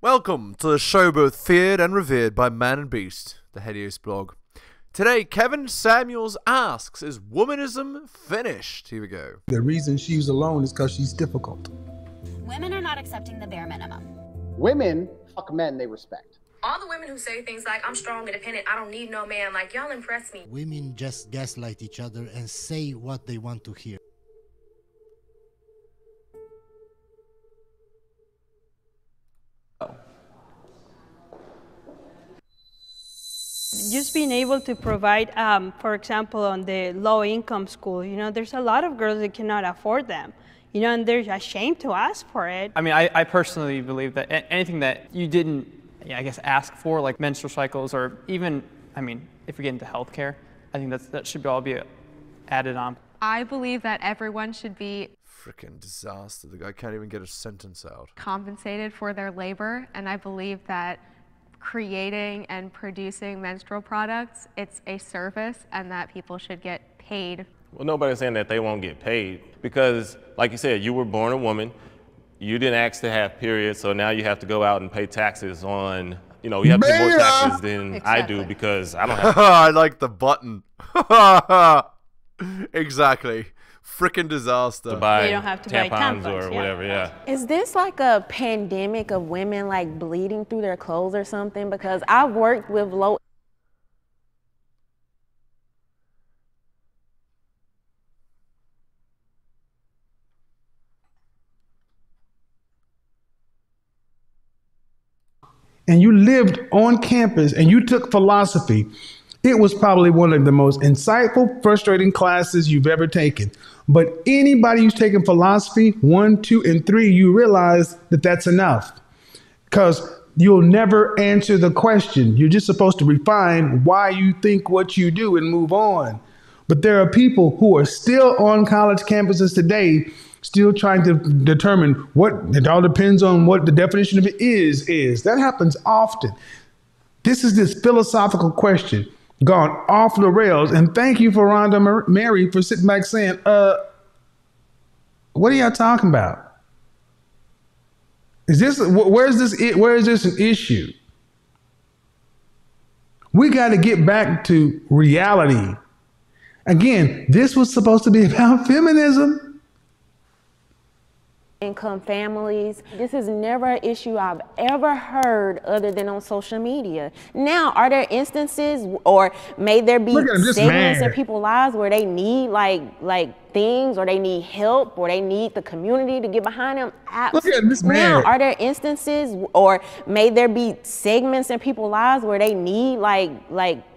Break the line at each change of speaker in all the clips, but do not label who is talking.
Welcome to the show both feared and revered by man and beast, the heliosblog. Today, Kevin Samuels asks, is womanism finished? Here we go.
The reason she's alone is because she's difficult.
Women are not accepting the bare minimum.
Women fuck men they respect.
All the women who say things like, I'm strong, independent, I don't need no man, like, y'all impress me.
Women just gaslight each other and say what they want to hear.
Just being able to provide, for example, on the low-income school, there's a lot of girls that cannot afford them, and they're ashamed to ask for it.
I mean, I personally believe that anything that you didn't, I guess, ask for, like menstrual cycles, or even, I mean, if we get into healthcare, I think that should all be added on.
I believe that everyone should be
Freaking disaster. The guy can't even get a sentence out.
compensated for their labor, and I believe that creating and producing menstrual products, it's a service, and that people should get paid.
Well, nobody's saying that they won't get paid because, like you said, you were born a woman, you didn't ask to have periods, so now you have to go out and pay taxes on, you have to pay more taxes than I do because I don't have
I like the button. Exactly. Frickin' disaster.
to buy
You don't have to buy tampons,
or
yeah.
whatever, yeah.
Is this like a pandemic of women like bleeding through their clothes or something? Because I've worked with low.
And you lived on campus and you took philosophy, it was probably one of the most insightful, frustrating classes you've ever taken. But anybody who's taken philosophy 1, 2, and 3, you realize that that's enough. Because you'll never answer the question. You're just supposed to refine why you think what you do and move on. But there are people who are still on college campuses today, still trying to determine what, it all depends on what the definition of it is. That happens often. This is this philosophical question gone off the rails. And thank you for Rhonda Mary for sitting back saying, what are y'all talking about? Where is this an issue? We got to get back to reality. Again, this was supposed to be about feminism.
Income families. This is never an issue I've ever heard other than on social media. Now, are there instances, or may there be segments in people's lives where they need like things, or they need help, or they need the community to get behind them?
Look at this man.
Now, are there instances, or may there be segments in people's lives where they need like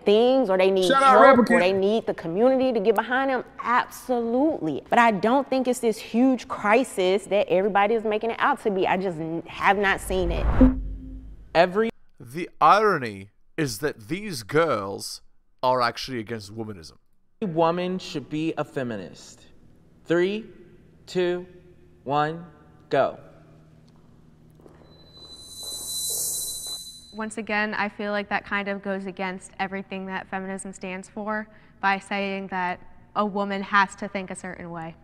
things, or they need help, or they need the community to get behind them? Absolutely. But I don't think it's this huge crisis that everybody is making it out to be. I just have not seen it.
The irony is that these girls are actually against womanism.
Every woman should be a feminist. 3, 2, 1, go.
Once again, I feel like that kind of goes against everything that feminism stands for by saying that a woman has to think a certain way.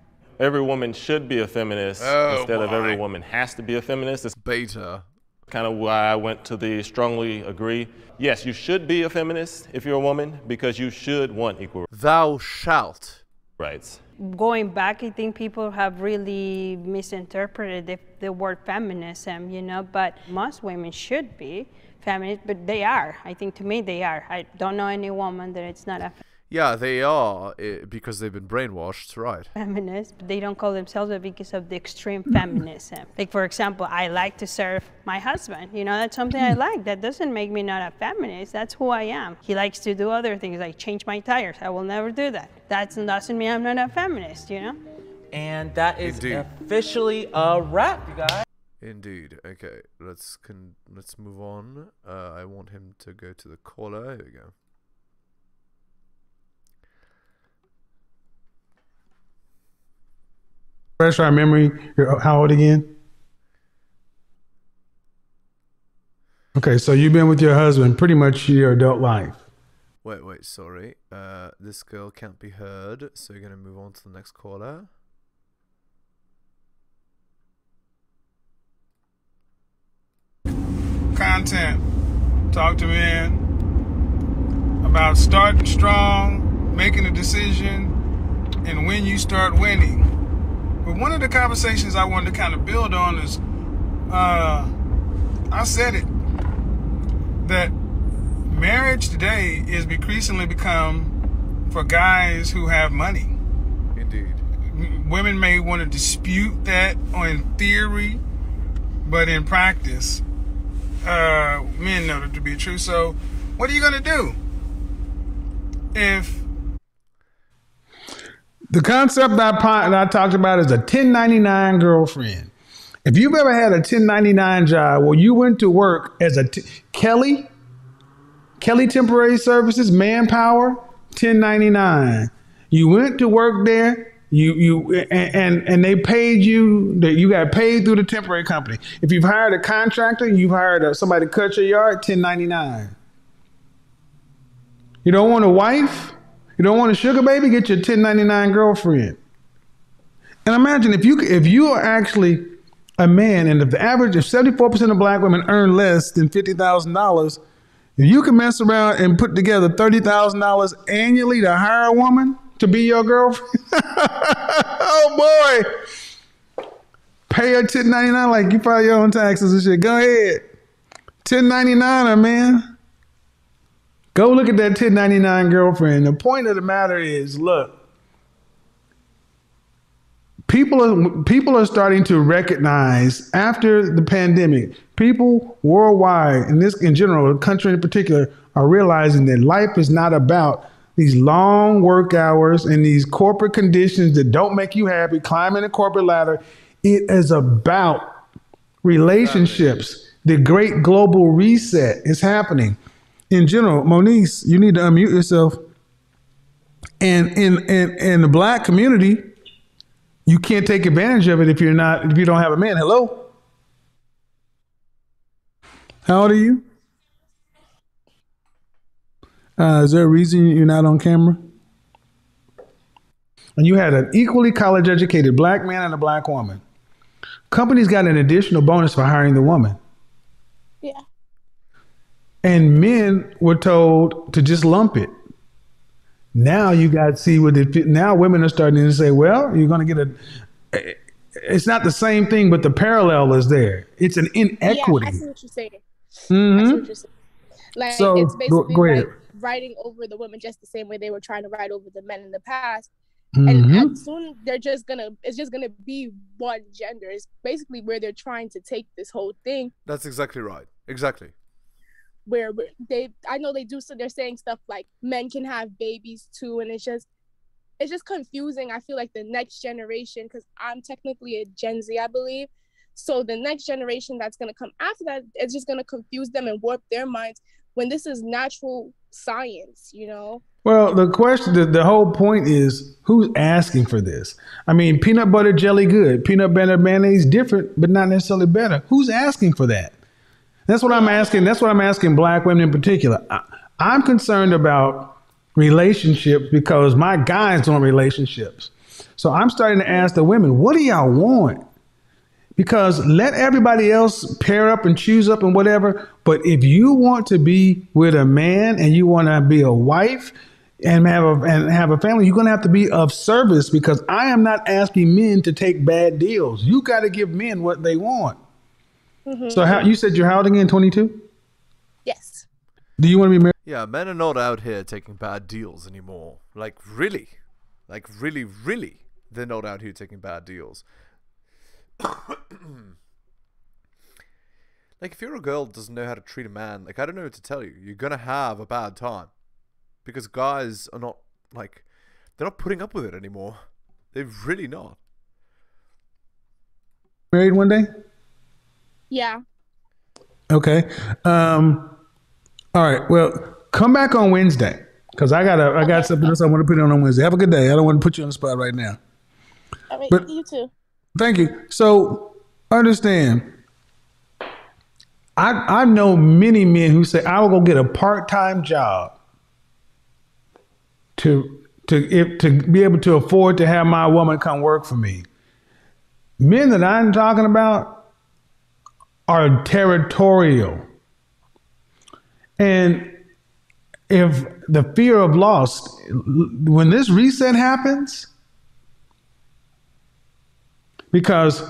Every woman should be a feminist instead of every woman has to be a feminist. It's
Beta.
kind of why I went to the strongly agree. Yes, you should be a feminist if you're a woman because you should want equal
Thou shalt.
rights.
Going back, I think people have really misinterpreted the word feminism, but most women should be feminist, but they are. I think to me they are. I don't know any woman that it's not a
Yeah, they are, because they've been brainwashed, right?
feminist, but they don't call themselves that because of the extreme feminism. Like, for example, I like to serve my husband. That's something I like. That doesn't make me not a feminist. That's who I am. He likes to do other things, like change my tires. I will never do that. That doesn't mean I'm not a feminist,
And that is
Indeed.
officially a wrap, you guys.
Indeed. Okay, let's move on. I want him to go to the caller. Here we go.
Fresh our memory. You're how old again? Okay, so you've been with your husband pretty much your adult life.
Wait, sorry. This girl can't be heard, so you're gonna move on to the next caller.
content. Talk to men about starting strong, making a decision, and when you start winning. But one of the conversations I wanted to kind of build on is, I said it, that marriage today is increasingly become for guys who have money.
Indeed.
Women may want to dispute that in theory, but in practice, men know that to be true. So what are you going to do if the concept that I talked about is a 1099 girlfriend? If you've ever had a 1099 job where you went to work as a Kelly Temporary Services, Manpower, 1099. You went to work there, and they paid you, you got paid through the temporary company. If you've hired a contractor, you've hired somebody to cut your yard, 1099. You don't want a wife? You don't want a sugar baby? Get your 1099 girlfriend. And imagine if you are actually a man, and if 74% of black women earn less than $50,000, if you can mess around and put together $30,000 annually to hire a woman to be your girlfriend, oh boy, pay her 1099 like you file your own taxes and shit. Go ahead, 1099er, man. Go look at that 1099 girlfriend. The point of the matter is, look, people are starting to recognize after the pandemic, people worldwide, and this in general, the country in particular, are realizing that life is not about these long work hours and these corporate conditions that don't make you happy, climbing the corporate ladder. It is about relationships. The great global reset is happening. In general, Moniece, you need to unmute yourself. And in the black community, you can't take advantage of it if you don't have a man. Hello? How old are you? Is there a reason you're not on camera? And you had an equally college educated black man and a black woman. Companies got an additional bonus for hiring the woman.
Yeah.
And men were told to just lump it. Now you got to see what it. Now women are starting to say, well, you're going to get it's not the same thing, but the parallel is there. It's an inequity.
Yeah, I see what you're saying.
Mm-hmm.
I see what you're saying. Like,
so,
it's basically
go ahead.
like writing over the women just the same way they were trying to write over the men in the past.
Mm-hmm.
And soon it's just gonna be one gender. It's basically where they're trying to take this whole thing.
That's exactly right. Exactly.
Where I know they do, so they're saying stuff like men can have babies too, and it's just confusing. I feel like the next generation, because I'm technically a Gen Z, I believe, so the next generation that's going to come after that, it's just going to confuse them and warp their minds when this is natural science, you know?
Well, the question, the whole point is, who's asking for this? I mean, peanut butter jelly good, peanut butter mayonnaise different, but not necessarily better. Who's asking for that? That's what I'm asking. That's what I'm asking black women in particular. I'm concerned about relationships because my guys want relationships. So I'm starting to ask the women, what do y'all want? Because let everybody else pair up and choose up and whatever. But if you want to be with a man and you want to be a wife and have a family, you're going to have to be of service, because I am not asking men to take bad deals. You got to give men what they want. Mm-hmm. So you said you're how old again, 22?
Yes.
Do you want to be married?
Yeah, men are not out here taking bad deals anymore. Like really, they're not out here taking bad deals. Like, if you're a girl that doesn't know how to treat a man, like, I don't know what to tell you. You're gonna have a bad time, because guys are not, like, they're not putting up with it anymore. They're really not.
Married one day?
Yeah.
Okay. All right. Well, come back on Wednesday, because I got something else I want to put on Wednesday. Have a good day. I don't want to put you on the spot right now.
All right.
But,
you too.
Thank you. So understand, I know many men who say, I will go get a part-time job to be able to afford to have my woman come work for me. Men that I'm talking about are territorial. And if the fear of loss, when this reset happens, because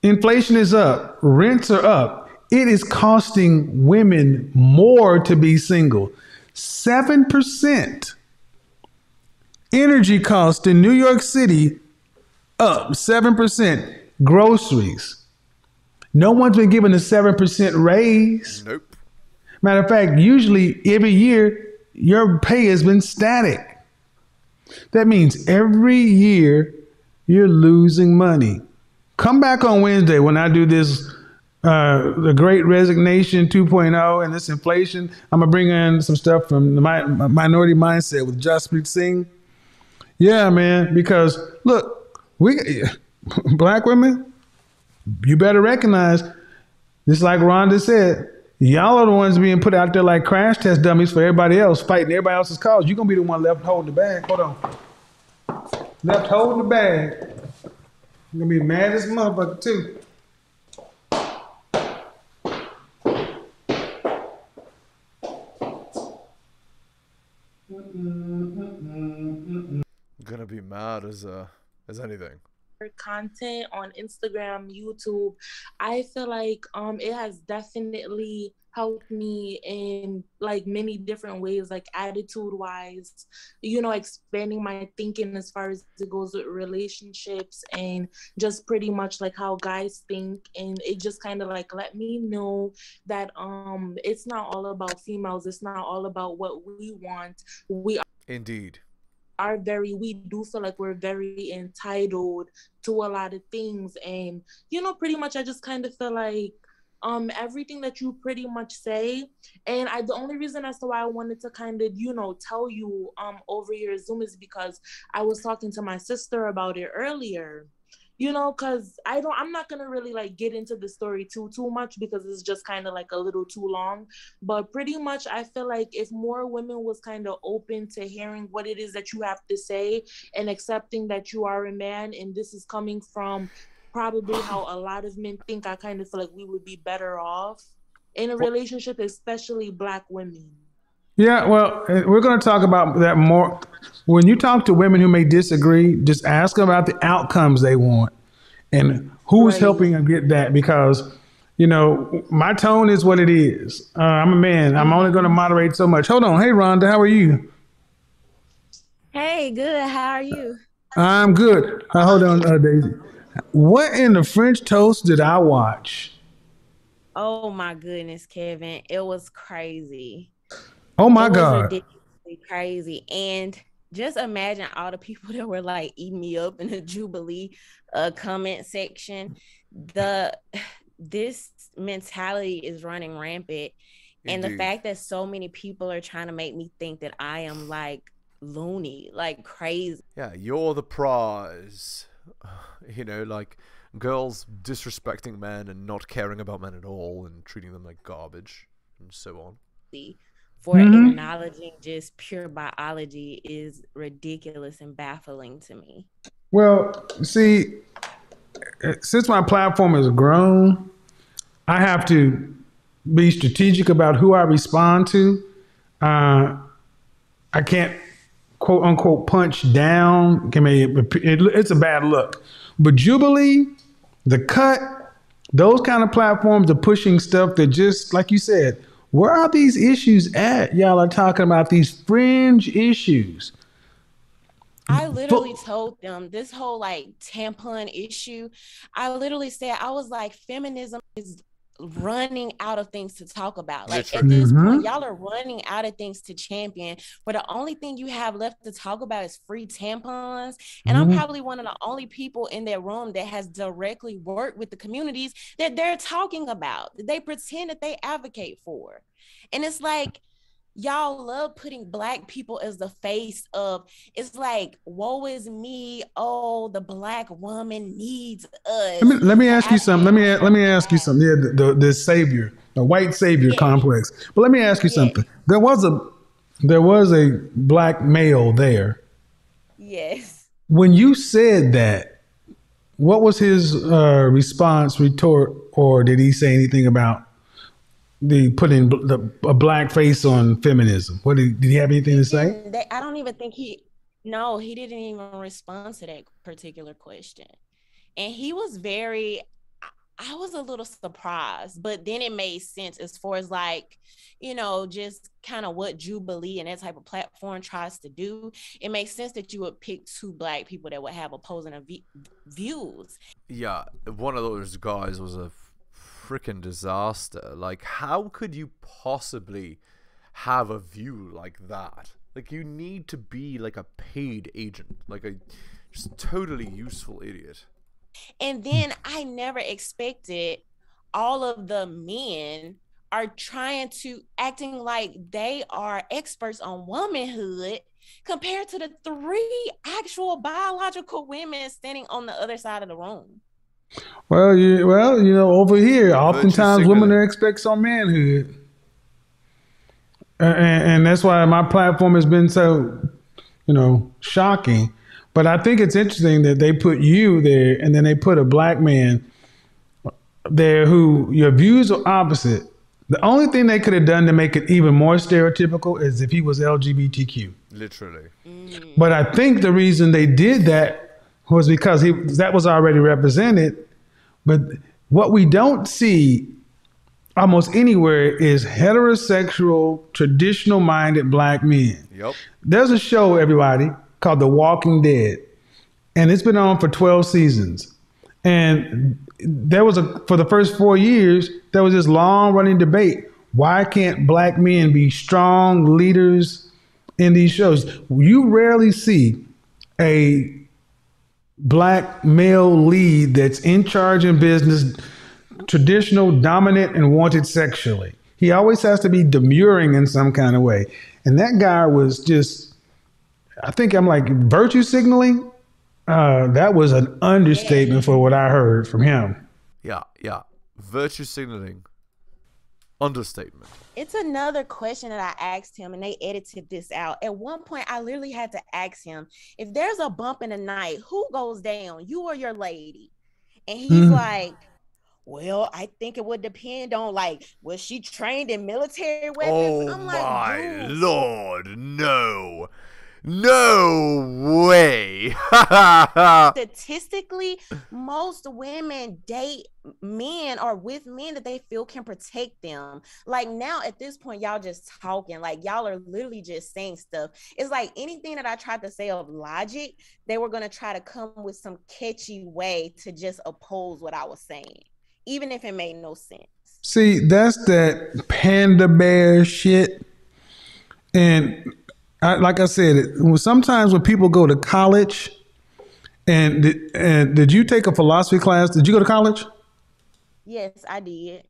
inflation is up, rents are up, it is costing women more to be single. 7%. Energy cost in New York City up 7%. Groceries. No one's been given a 7% raise.
Nope.
Matter of fact, usually every year your pay has been static. That means every year you're losing money. Come back on Wednesday when I do this, the Great Resignation 2.0 and this inflation. I'm going to bring in some stuff from the Minority Mindset with Jaspreet Singh. Yeah, man, because look, black women, you better recognize, just like Rhonda said, y'all are the ones being put out there like crash test dummies for everybody else, fighting everybody else's cause. You're going to be the one left holding the bag. Hold on. Left holding the bag. You're going to be mad as a motherfucker, too.
Gonna be mad as anything.
Content on Instagram, YouTube, I feel like it has definitely helped me in like many different ways, like attitude wise, expanding my thinking as far as it goes with relationships and just pretty much like how guys think. And it just kind of like let me know that it's not all about females, it's not all about what we want.
Indeed.
We do feel like we're very entitled to a lot of things. And pretty much I just kind of feel like everything that you pretty much say, and the only reason as to why I wanted to kind of tell you over your Zoom is because I was talking to my sister about it earlier, because I'm not gonna really like get into the story too much because it's just kind of like a little too long. But pretty much I feel like if more women was kind of open to hearing what it is that you have to say and accepting that you are a man, and this is coming from probably how a lot of men think, I kind of feel like we would be better off in a relationship, especially black women.
Yeah, well, we're going to talk about that more. When you talk to women who may disagree, just ask them about the outcomes they want and who's helping them get that. Because, my tone is what it is. I'm a man. I'm only going to moderate so much. Hold on. Hey, Rhonda, how are you?
Hey, good. How are you?
I'm good. Hold on, Daisy. What in the French toast did I watch?
Oh, my goodness, Kevin. It was crazy.
Oh my God.
Ridiculously crazy. And just imagine all the people that were like eating me up in the Jubilee comment section. This mentality is running rampant. And the fact that so many people are trying to make me think that I am like loony, like crazy.
Yeah, you're the prize. Like girls disrespecting men and not caring about men at all and treating them like garbage and so on.
For acknowledging just pure biology is ridiculous and baffling to me.
Well, see, since my platform has grown, I have to be strategic about who I respond to. I can't, quote unquote, punch down. It's a bad look. But Jubilee, The Cut, those kind of platforms are pushing stuff that just, like you said, where are these issues at? Y'all are talking about these fringe issues.
I literally told them this whole like tampon issue. I literally said, I was like, feminism is running out of things to talk about. Like at this point, y'all are running out of things to champion, where the only thing you have left to talk about is free tampons. And I'm probably one of the only people in that room that has directly worked with the communities that they're talking about, that they pretend that they advocate for. And it's like, y'all love putting Black people as the face of, it's like, woe is me. Oh, the Black woman needs us.
Let me ask you something. Let me ask you something. Yeah, the savior, the white savior complex. But let me ask you something. There was a Black male there.
Yes.
When you said that, what was his response, retort, or did he say anything about the putting a black face on feminism. What did he have anything to say?
I don't even think he didn't even respond to that particular question. And he was I was a little surprised, but then it made sense as far as like, just kind of what Jubilee and that type of platform tries to do. It makes sense that you would pick two black people that would have opposing views.
Yeah, one of those guys was a freaking disaster. Like, how could you possibly have a view like that? Like, you need to be like a paid agent, like a just totally useful idiot.
And then I never expected all of the men are acting like they are experts on womanhood compared to the 3 actual biological women standing on the other side of the room.
Well, over here, oftentimes women are experts on manhood. And that's why my platform has been so, shocking. But I think it's interesting that they put you there and then they put a black man there who your views are opposite. The only thing they could have done to make it even more stereotypical is if he was LGBTQ.
Literally.
But I think the reason they did that was because that was already represented. But what we don't see almost anywhere is heterosexual, traditional-minded black men.
Yep.
There's a show, everybody, called The Walking Dead, and it's been on for 12 seasons. And there was for the first 4 years, there was this long-running debate. Why can't black men be strong leaders in these shows? You rarely see a black male lead that's in charge in business, traditional, dominant, and wanted sexually. He always has to be demurring in some kind of way. And that guy was just, I think I'm like virtue signaling. That was an understatement for what I heard from him.
Yeah. Virtue signaling. Understatement.
It's another question that I asked him, and they edited this out. At one point, I literally had to ask him, if there's a bump in the night, who goes down, you or your lady? And he's like, well, I think it would depend on, like, was she trained in military weapons?
Oh,
I'm like,
my Lord, no. No way.
Statistically, most women date men or with men that they feel can protect them. Like, now at this point, y'all just talking, like y'all are literally just saying stuff. It's like anything that I tried to say of logic, they were going to try to come with some catchy way to just oppose what I was saying, even if it made no sense.
See, that's that panda bear shit. And like I said, sometimes when people go to college, and did you take a philosophy class? Did you go to college?
Yes, I did.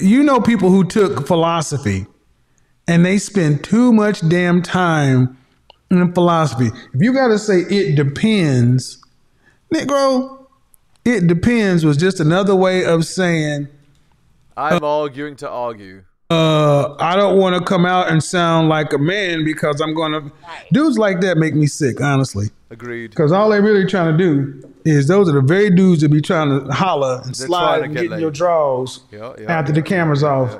You know people who took philosophy and they spend too much damn time in philosophy. If you got to say it depends, Negro, it depends was just another way of saying
I'm arguing to argue.
I don't want to come out and sound like a man because I'm going to... Dudes like that make me sick, honestly.
Agreed.
Because all they really trying to do is those are the very dudes that be trying to holler and slide and get in your drawers after the camera's off.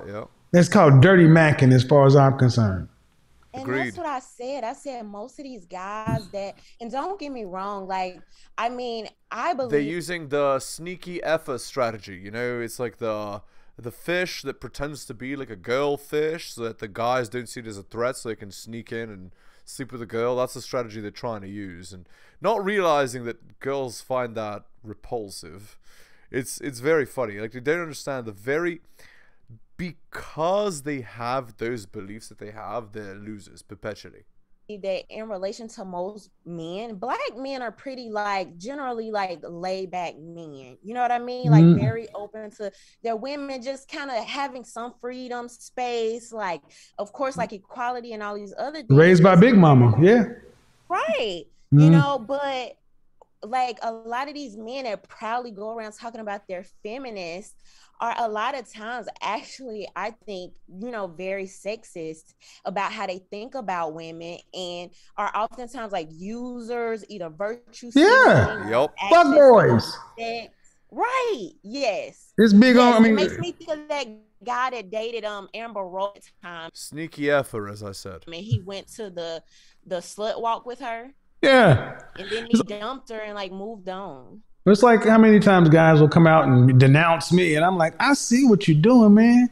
That's called dirty macking as far as I'm concerned.
And that's what I said. I said most of these guys that... And don't get me wrong, like, I mean, I believe...
They're using the sneaky effer strategy. You know, it's like the fish that pretends to be like a girl fish so that the guys don't see it as a threat so they can sneak in and sleep with the girl. That's the strategy they're trying to use, and not realizing that girls find that repulsive. It's very funny. Like, they don't understand because they have those beliefs that they have, they're losers perpetually.
That in relation to most men, black men are pretty, like, generally like laid back men, you know what I mean? Like very open to their women, just kind of having some freedom, space, like, of course, like equality and all these other things.
Raised by Big Mama, yeah.
Right. You know, but like a lot of these men that proudly go around talking about their feminists are a lot of times actually, I think, you know, very sexist about how they think about women, and are oftentimes like users, either virtue.
Yeah. Yep. Fuck boys.
Right. Yes.
It's big on. I mean,
it makes me think of that guy that dated Amber Rose at the time.
Sneaky effer, as I said.
I mean, he went to the slut walk with her.
Yeah.
And then he dumped her and like moved on.
It's like how many times guys will come out and denounce me, and I'm like, I see what you're doing, man.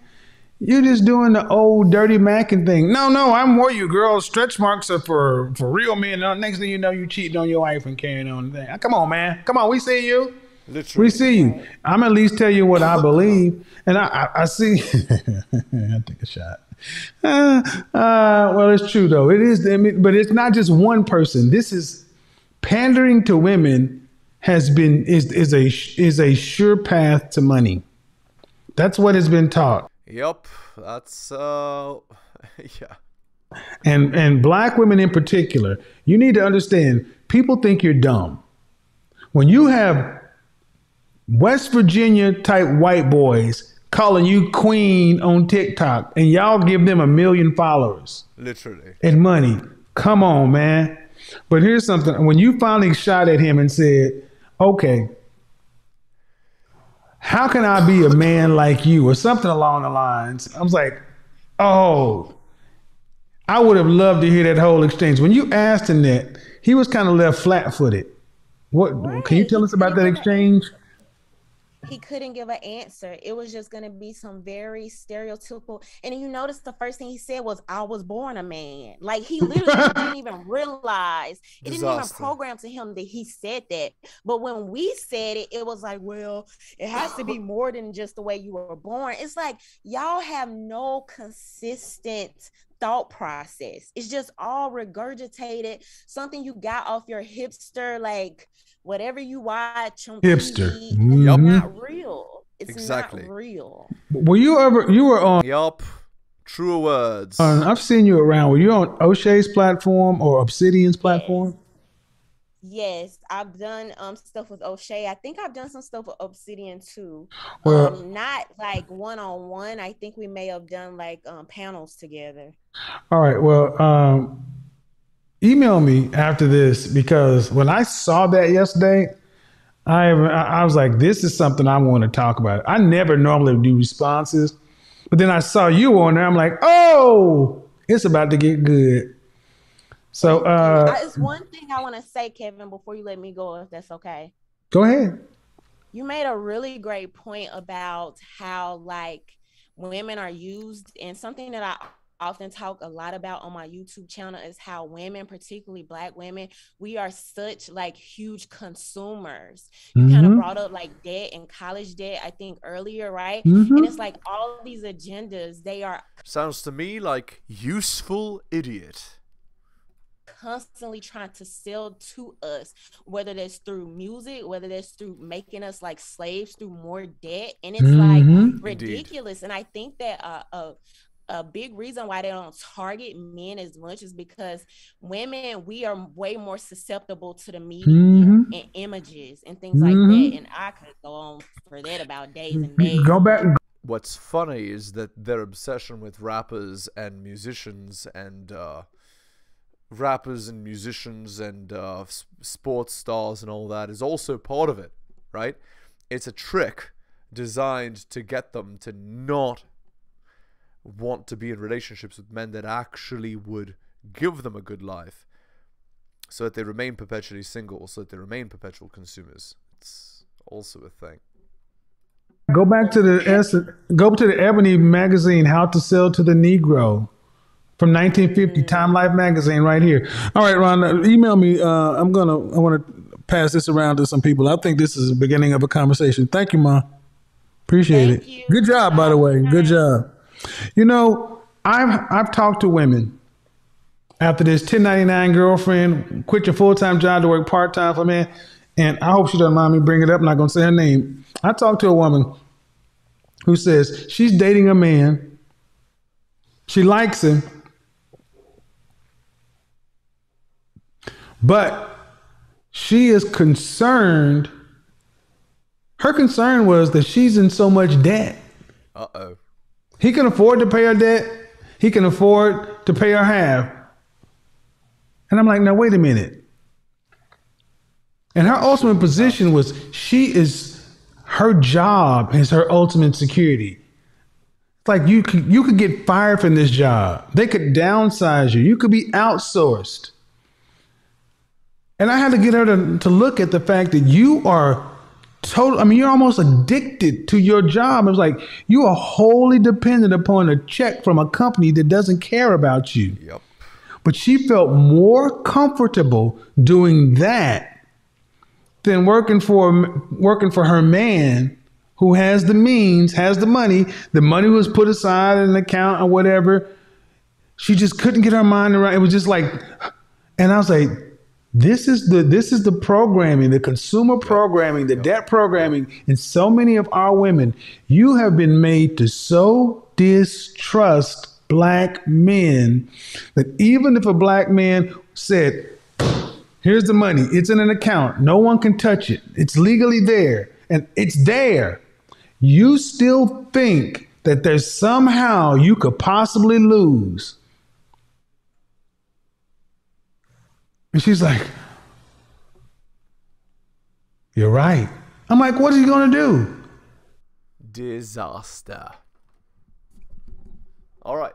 You're just doing the old dirty macking thing. No, I'm more you, girl. Stretch marks are for real men. Next thing you know, you cheating on your wife and carrying on the thing. Come on, man. Come on, we see you.
Literally.
We see you. I'm at least tell you what I believe, and I see. I take a shot. Well, it's true though. It is, but it's not just one person. This is pandering to women. Is a sure path to money. That's what has been taught.
Yep, that's yeah.
And black women in particular, you need to understand. People think you're dumb when you have West Virginia type white boys calling you queen on TikTok, and y'all give them 1 million followers,
literally,
and money. Come on, man. But here's something: when you finally shot at him and said, okay, how can I be a man like you, or something along the lines? I was like, oh, I would have loved to hear that whole exchange. When you asked him that, he was kind of left flat-footed. What? Right. Can you tell us about that exchange?
He couldn't give an answer. It was just going to be some very stereotypical. And you notice the first thing he said was, I was born a man. Like, he literally didn't even realize. It didn't even program to him that he said that. But when we said it, it was like, well, it has to be more than just the way you were born. It's like, y'all have no consistent thought process. It's just all regurgitated, something you got off your hipster, like, whatever you watch on
hipster.
TV, it's not real. It's not real.
Were you were on?
Yup. True words.
I've seen you around. Were you on O'Shea's platform or Obsidian's platform?
Yes, I've done stuff with O'Shea. I think I've done some stuff with Obsidian too.
Well,
not like one-on-one. I think we may have done like panels together.
All right. Well, email me after this, because when I saw that yesterday, I was like, this is something I want to talk about. I never normally do responses, but then I saw you on there. I'm like, oh, it's about to get good. So
it's one thing I want to say, Kevin, before you let me go, if that's okay.
Go ahead.
You made a really great point about how like women are used, and something that I often talk a lot about on my YouTube channel is how women, particularly Black women, we are such like huge consumers. You kind of brought up like debt and college debt, I think earlier, right? And it's like all of these agendas, they are
sounds to me like useful idiot.
Constantly trying to sell to us, whether that's through music, whether that's through making us like slaves through more debt, and it's like ridiculous. And I think that a big reason why they don't target men as much is because women, we are way more susceptible to the media and images and things like that. And I could go on for that about days and days.
Go back.
What's funny is that their obsession with rappers and musicians and sports stars and all that is also part of it, right? It's a trick designed to get them to not want to be in relationships with men that actually would give them a good life, so that they remain perpetually single, so that they remain perpetual consumers. It's also a thing.
Go back to the Ebony magazine, How to Sell to the Negro, from 1950, Time Life magazine, right here. All right, Ron, email me. I want to pass this around to some people. I think this is the beginning of a conversation. Thank you, Ma. Appreciate it. Good job, by the way. Good job. You know, I've talked to women after this 1099 girlfriend, quit your full-time job to work part-time for men, and I hope she doesn't mind me bringing it up. I'm not going to say her name. I talked to a woman who says she's dating a man. She likes him, but she is concerned. Her concern was that she's in so much debt.
Uh-oh.
He can afford to pay her debt. He can afford to pay her half. And I'm like, now, wait a minute. And her ultimate position was her job is her ultimate security. It's like you could get fired from this job. They could downsize you. You could be outsourced. And I had to get her to look at the fact that you are you're almost addicted to your job. It was like you are wholly dependent upon a check from a company that doesn't care about you.
Yep.
But she felt more comfortable doing that than working for her man who has the means, has the money. The money was put aside in an account or whatever. She just couldn't get her mind around. It was just like, and I was like, this is the programming, the consumer programming, the debt programming. And so many of our women, you have been made to so distrust black men that even if a black man said, here's the money, it's in an account, no one can touch it, it's legally there, and it's there, you still think that there's somehow you could possibly lose. And she's like, you're right. I'm like, what is he going to do?
Disaster. All right.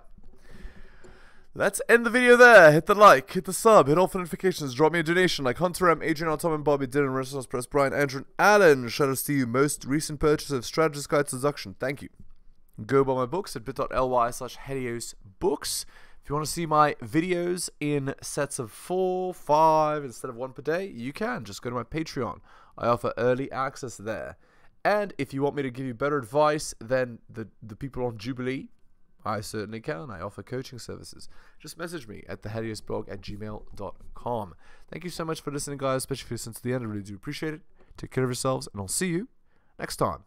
Let's end the video there. Hit the like, hit the sub, hit all the notifications, drop me a donation like Hunter M, Adrian R, Tom and Bobby, Dylan, Renaissance Press, Brian, Andrew, and Alan. Shout out to you. Most recent purchase of Strategist Guide to Seduction. Thank you. Go buy my books at bit.ly/heliosbooks. If you want to see my videos in sets of 4, 5 instead of 1 per day, you can. Just go to my Patreon. I offer early access there. And if you want me to give you better advice than the people on Jubilee, I certainly can. I offer coaching services. Just message me at theheliosblog@gmail.com. Thank you so much for listening, guys, especially if you listen to the end. I really do appreciate it. Take care of yourselves, and I'll see you next time.